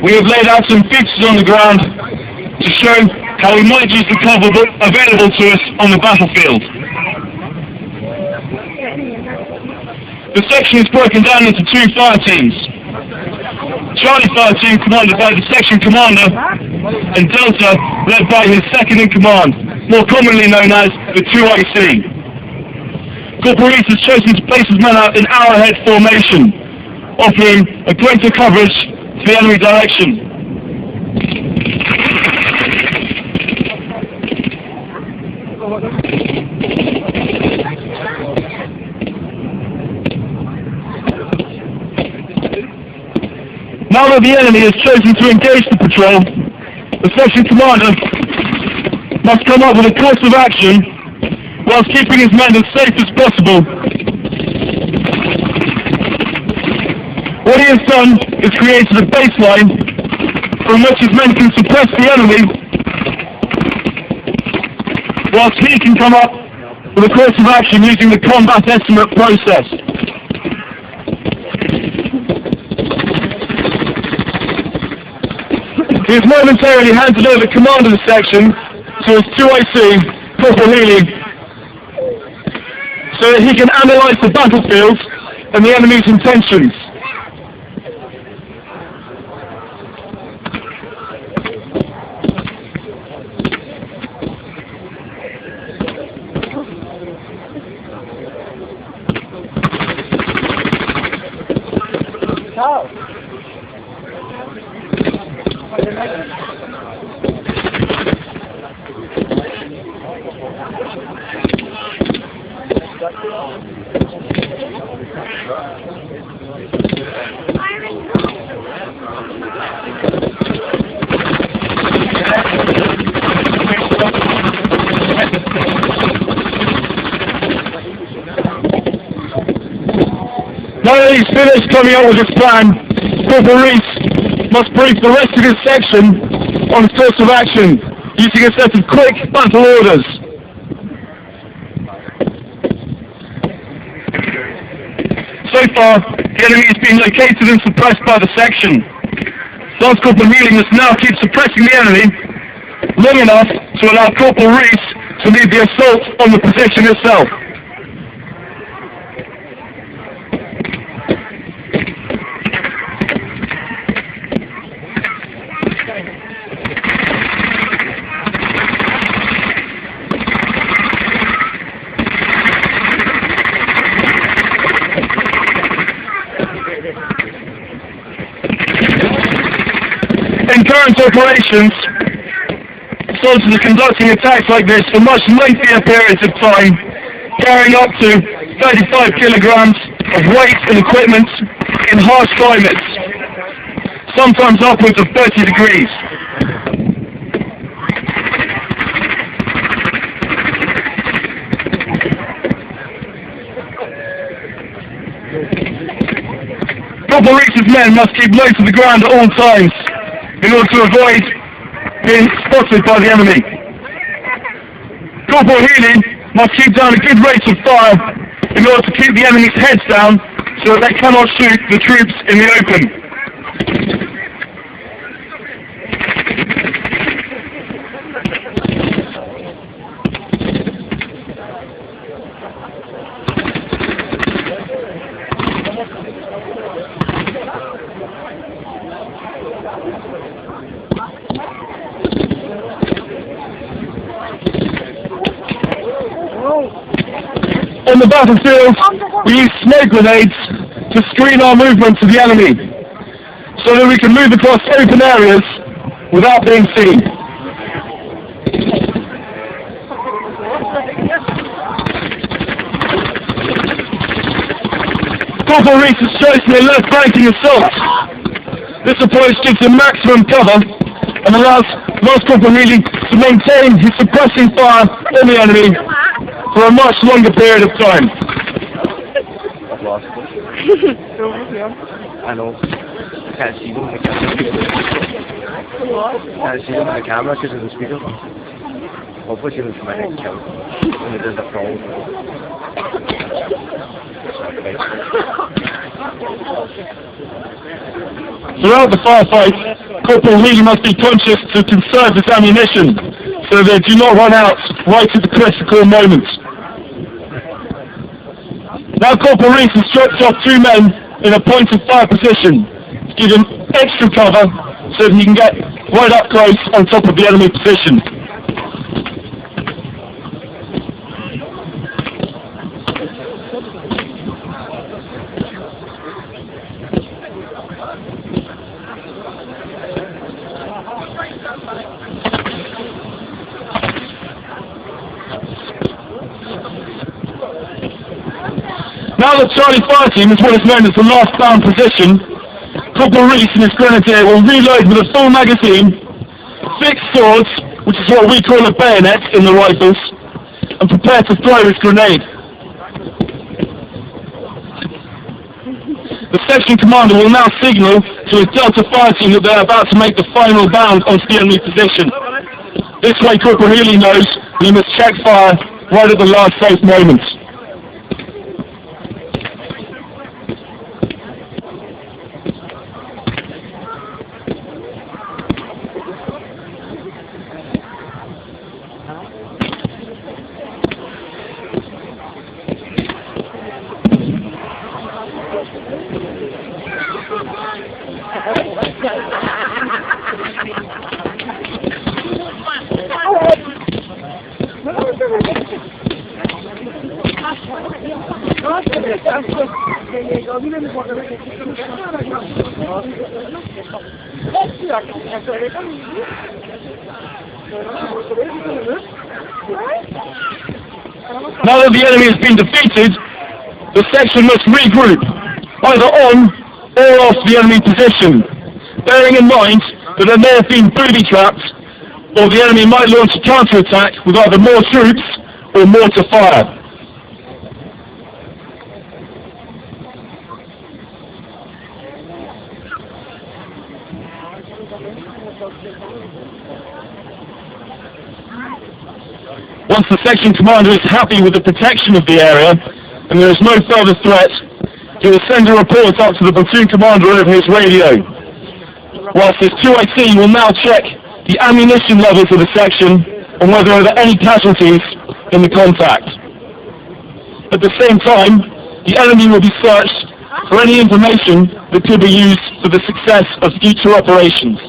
we have laid out some features on the ground to show how we might use the cover available to us on the battlefield. The section is broken down into two fire teams. Charlie Fire Team commanded by the section commander, and Delta led by his second in command, more commonly known as the 2IC. Corporal Reese has chosen to place his men out in arrowhead formation, offering a greater coverage to the enemy direction. Now that the enemy has chosen to engage the patrol, the section commander must come up with a course of action whilst keeping his men as safe as possible. What he has done is created a baseline from which his men can suppress the enemy, whilst he can come up with a course of action using the combat estimate process. He has momentarily handed over command of the section to his 2IC, Corporal Healy, so that he can analyse the battlefield and the enemy's intentions. Now that he's finished coming up with his plan, Corporal Reese must brief the rest of his section on his course of action, using a set of quick battle orders. So far, the enemy has been located and suppressed by the section. Lance Corporal Healy must now keep suppressing the enemy long enough to allow Corporal Reese to lead the assault on the position itself. In current operations, soldiers are conducting attacks like this for much lengthier periods of time, carrying up to 35 kilograms of weight and equipment in harsh climates, sometimes upwards of 30 degrees. Corporal Reese's men must keep low to the ground at all times in order to avoid being spotted by the enemy. Corporal Healy must keep down a good rate of fire in order to keep the enemy's heads down so that they cannot shoot the troops in the open. On the battlefield, we use smoke grenades to screen our movement to the enemy, so that we can move across open areas without being seen. Corporal Reese has chosen a left-flanking assault. This approach gives him maximum cover and allows Lance Corporal Healy to maintain his suppressing fire on the enemy for a much longer period of time. I know. I can't see them on the camera. I can't see them on the camera because of the speaker. Hopefully she was my next count. And it is a problem. Throughout the firefight, Corporal Healy must be conscious to conserve his ammunition so they do not run out right at the critical moment. Now Corporal Reese instructs off 2 men in a point of fire position to give him extra cover so that he can get right up close on top of the enemy position. Now that Charlie Fire Team is what is known as the last down position, Corporal Reese and his grenadier will reload with a full magazine, fixed swords, which is what we call a bayonet in the rifles, and prepare to throw his grenade. The section commander will now signal to his Delta Fire Team that they are about to make the final bound onto the enemy position. This way Corporal Healy knows he must check fire right at the last safe moment. Now that the enemy has been defeated, the section must regroup, either on or off the enemy position, bearing in mind that there may have been booby traps, or the enemy might launch a counter-attack with either more troops or mortar fire. Once the section commander is happy with the protection of the area and there is no further threat, he will send a report up to the platoon commander over his radio, whilst his 2AC will now check the ammunition levels of the section and whether there are any casualties in the contact. At the same time, the enemy will be searched for any information that could be used for the success of future operations.